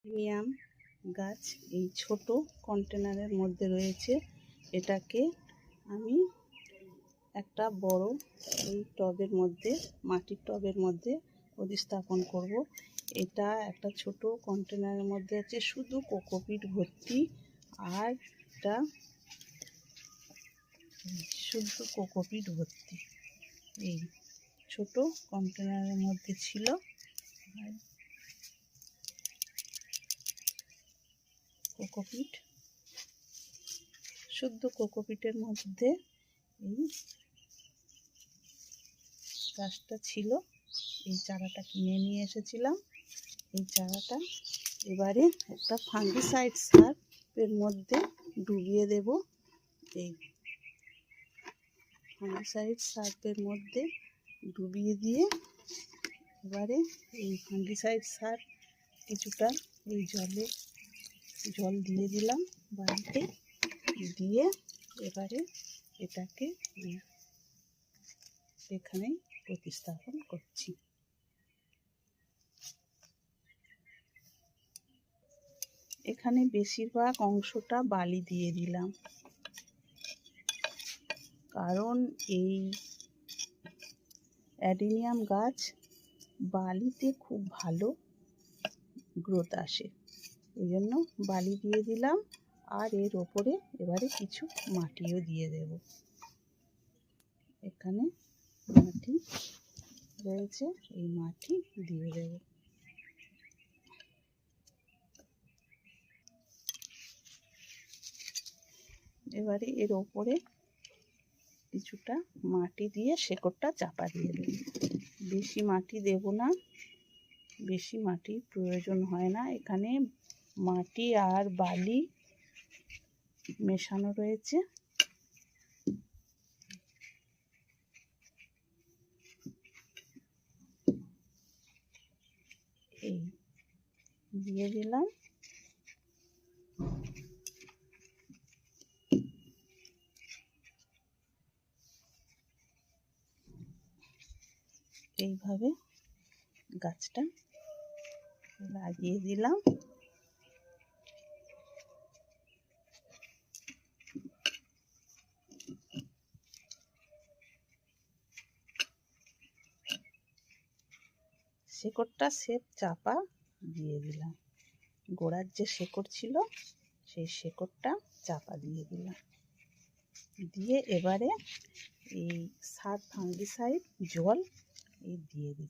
Adenium গাছ এই ছোট কন্টেনারের মধ্যে রয়েছে। এটাকে আমি একটা বড় এই টবের মধ্যে, মাটির টবের মধ্যে প্রতিস্থাপন করব। এটা একটা ছোট কন্টেনারের মধ্যে আছে শুধু কোকোপিট ভর্তি, আর এটা শুদ্ধ কোকোপিট ভর্তি। এই ছোট কন্টেনারের মধ্যে ছিল। কোকোপিট, শুদ্ধ কোকোপিটের মধ্যে এই গাছটা ছিল। এই চারাটা কিনে নিয়ে এসেছিলাম। এই চারাটা এবারে একটা ফাঙ্গিসাইড সারের মধ্যে ডুবিয়ে দেব। এই ফাঙ্গিসাইড সারের মধ্যে ডুবিয়ে দিয়ে এবারে এই ফাঙ্গিসাইড সার কিছুটা এই জল দিয়ে দিলাম বাড়িতে, দিয়ে এবারে এটাকে এখানে প্রতিস্থাপন করছি। এখানে বেশিরভাগ অংশটা বালি দিয়ে দিলাম, কারণ এই অ্যাডিনিয়াম গাছ বালিতে খুব ভালো গ্রোথ আসে, ওই জন্য বালি দিয়ে দিলাম। আর এর ওপরে এবারে কিছু মাটিও দিয়ে দেব। এখানে মাটি রয়েছে, এই মাটি দিয়ে দেব। এবারে এর ওপরে কিছুটা মাটি দিয়ে শেকড়টা চাপা দিয়ে দেব। বেশি মাটি দেব না, বেশি মাটির প্রয়োজন হয় না। এখানে মাটি আর বালি মেশানো রয়েছে। এই দিয়ে দিলাম। এইভাবে গাছটা লাগিয়ে দিলাম। শেকড়টা সেপ চাপা দিয়ে দিলাম। গোড়ার যে শেকড় ছিল সেই শেকড়টা চাপা দিয়ে দিলাম, দিয়ে এবারে এই সার ফাঙ্গিসাইড জল এই দিয়ে দিই।